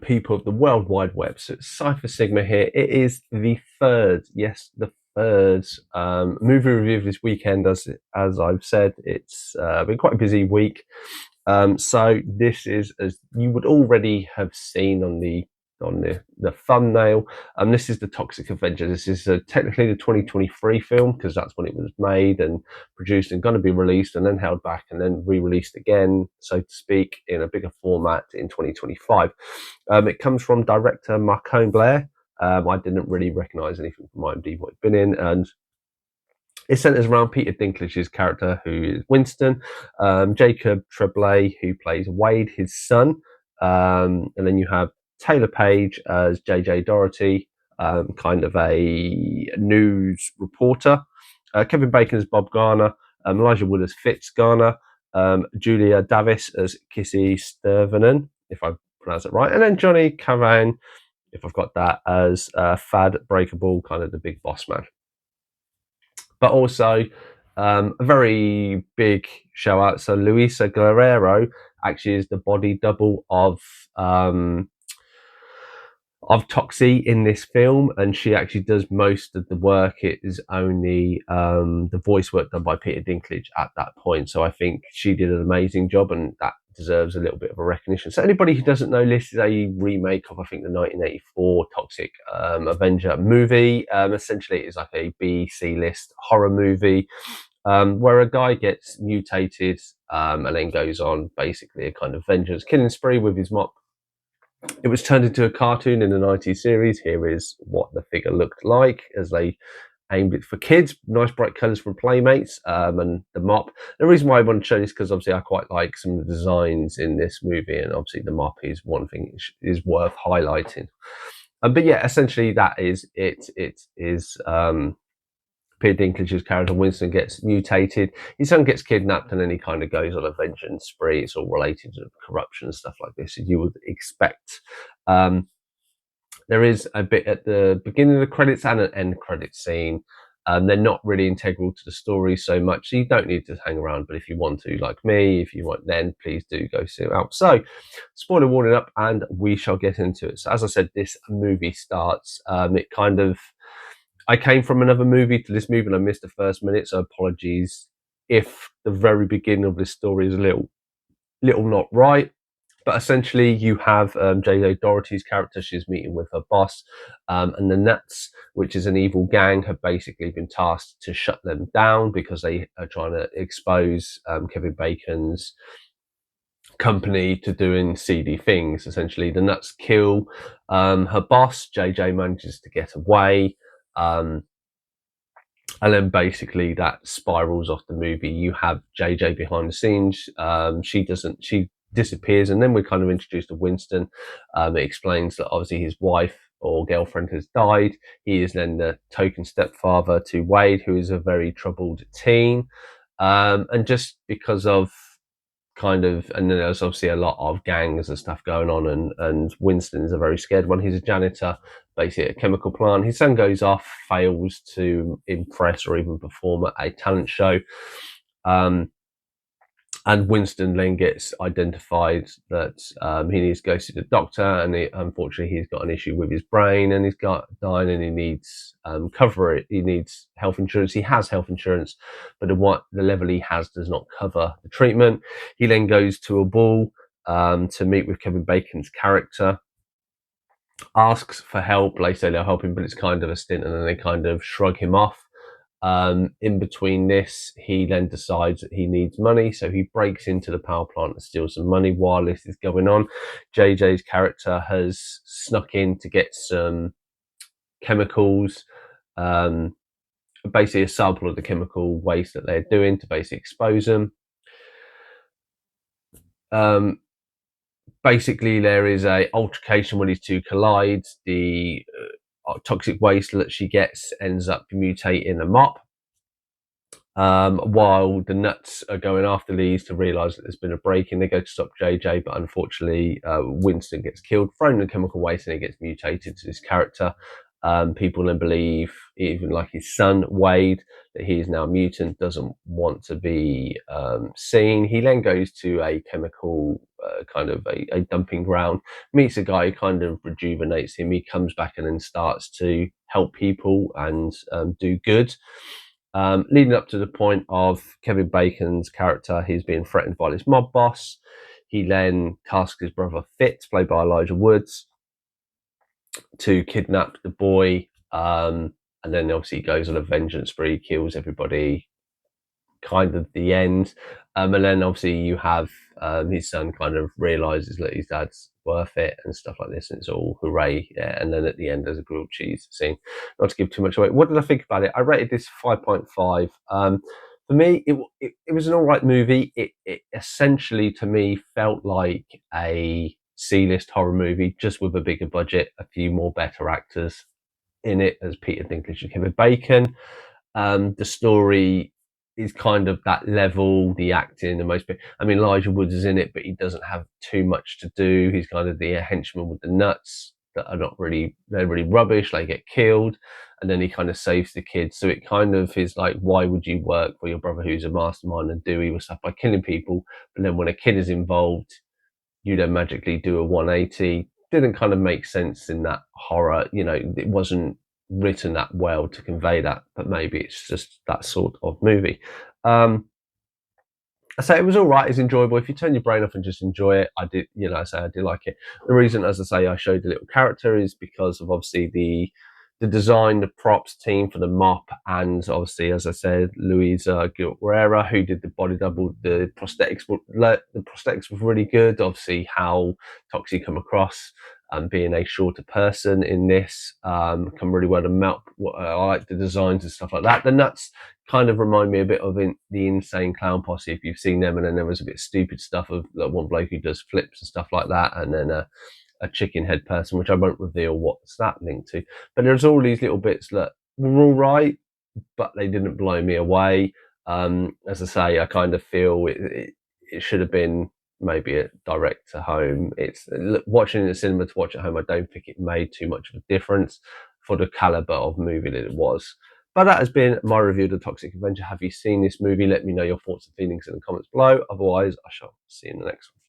people of the World Wide Web. So it's Cypher Sigma here. It is the third, yes, the third movie review of this weekend. As I've said, it's been quite a busy week. So this is, as you would already have seen on the thumbnail, this is the Toxic Avenger. This is technically the 2023 film because that's when it was made and produced and going to be released and then held back and then re-released again, so to speak, in a bigger format in 2025. It comes from director Marcone Blair. I didn't really recognise anything from IMDb what he'd been in, and it centres around Peter Dinklage's character, who is Winston, Jacob Tremblay, who plays Wade, his son, and then you have Taylor Page as JJ Doherty, kind of a news reporter, Kevin Bacon as Bob Garner, Elijah Wood as Fitz Garner, Julia Davis as Kissy Sturvenon, if I pronounce it right, and then Johnny Cavan, if I've got that, as Fad Breakable, kind of the big boss man. But also a very big shout out. So Luisa Guerrero actually is the body double of Toxie in this film, and she actually does most of the work. It is only the voice work done by Peter Dinklage at that point. So I think she did an amazing job, and that deserves a little bit of a recognition. So anybody who doesn't know, this is a remake of, I think, the 1984 Toxic Avenger movie. Essentially, it is like a B/C list horror movie where a guy gets mutated and then goes on basically a kind of vengeance killing spree with his mop. It was turned into a cartoon in the 90s series. Here is what the figure looked like as they aimed it for kids. Nice bright colours from Playmates, and the mop. The reason why I want to show this is because obviously I quite like some of the designs in this movie, and obviously the mop is one thing is worth highlighting. But yeah, essentially that is it. It is Peter Dinklage's character Winston gets mutated. His son gets kidnapped, and then he kind of goes on a vengeance spree. It's all related to corruption and stuff like this, as you would expect. There is a bit at the beginning of the credits and an end credit scene. They're not really integral to the story so much, so you don't need to hang around. But if you want to, like me, if you want, then please do go see it out. So, spoiler warning up, and we shall get into it. So, as I said, this movie starts. It kind of, I came from another movie to this movie, and I missed the first minute, so apologies if the very beginning of this story is a little not right. But essentially, you have JJ Doherty's character. She's meeting with her boss, and the Nuts, which is an evil gang, have basically been tasked to shut them down because they are trying to expose Kevin Bacon's company to doing seedy things. Essentially, the Nuts kill her boss. JJ manages to get away. And then basically that spirals off the movie. You have JJ behind the scenes. She disappears, and then we're kind of introduced to Winston. It explains that obviously his wife or girlfriend has died. He is then the token stepfather to Wade, who is a very troubled teen. And just because of kind of, and then there's obviously a lot of gangs and stuff going on, and Winston is a very scared one. He's a janitor, basically at a chemical plant. His son goes off, fails to impress or even perform at a talent show. And Winston then gets identified that he needs to go see the doctor, and unfortunately he's got an issue with his brain, and he's got dying, and he needs cover it. He needs health insurance. He has health insurance, but the level he has does not cover the treatment. He then goes to a ball to meet with Kevin Bacon's character, asks for help. They say they'll help him, but it's kind of a stint, and then they kind of shrug him off. In between this, he then decides that he needs money, so he breaks into the power plant and steals some money. While this is going on, JJ's character has snuck in to get some chemicals, basically a sample of the chemical waste that they're doing to basically expose them. Basically, there is a altercation when these two collide. The toxic waste that she gets ends up mutating a mop, while the Nuts are going after these to realise that there's been a break-in. They go to stop JJ, but unfortunately Winston gets killed, thrown in chemical waste, and he gets mutated to this character. People then believe, even like his son Wade, that he is now a mutant, doesn't want to be seen. He then goes to a chemical kind of a dumping ground, meets a guy who kind of rejuvenates him. He comes back and then starts to help people and do good. Leading up to the point of Kevin Bacon's character, he's being threatened by this mob boss. He then tasks his brother Fitz, played by Elijah Woods, to kidnap the boy. And then obviously he goes on a vengeance spree, kills everybody, kind of the end. And then obviously you have his son kind of realizes that his dad's worth it and stuff like this, and it's all hooray. Yeah. And then at the end, there's a grilled cheese scene. Not to give too much away. What did I think about it? I rated this 5.5. For me, it was an all right movie. It essentially, to me, felt like a C-list horror movie, just with a bigger budget, a few more better actors in it as Peter Dinklage and Kevin Bacon. The story is kind of that level, the acting, the most. I mean, Elijah Woods is in it, but he doesn't have too much to do. He's kind of the henchman with the nuts that are not really, they're really rubbish. They get killed, and then he kind of saves the kids. So it kind of is like, why would you work for your brother who's a mastermind and do evil stuff by killing people? But then when a kid is involved, you then magically do a 180. Didn't kind of make sense in that horror. You know, it wasn't written that well to convey that, but maybe it's just that sort of movie. I say it was all right. It's enjoyable. If you turn your brain off and just enjoy it, I did. You know, I say I did like it. The reason, as I say, I showed a little character is because of obviously the design, the props team for the mop, and obviously, as I said, Louisa Guerrera, who did the body double, the prosthetics. The prosthetics was really good. Obviously, how Toxie come across. Being a shorter person in this, come really well to melt. I like the designs and stuff like that. The nuts kind of remind me a bit of the Insane Clown Posse, if you've seen them. And then there was a bit of stupid stuff of like one bloke who does flips and stuff like that, and then a chicken head person, which I won't reveal what's that linked to. But there's all these little bits that were all right, but they didn't blow me away. As I say, I kind of feel it should have been maybe a direct to home. It's watching in the cinema to watch at home. I don't think it made too much of a difference for the caliber of movie that it was. But that has been my review of The Toxic Avenger. Have you seen this movie? Let me know your thoughts and feelings in the comments below. Otherwise, I shall see you in the next one.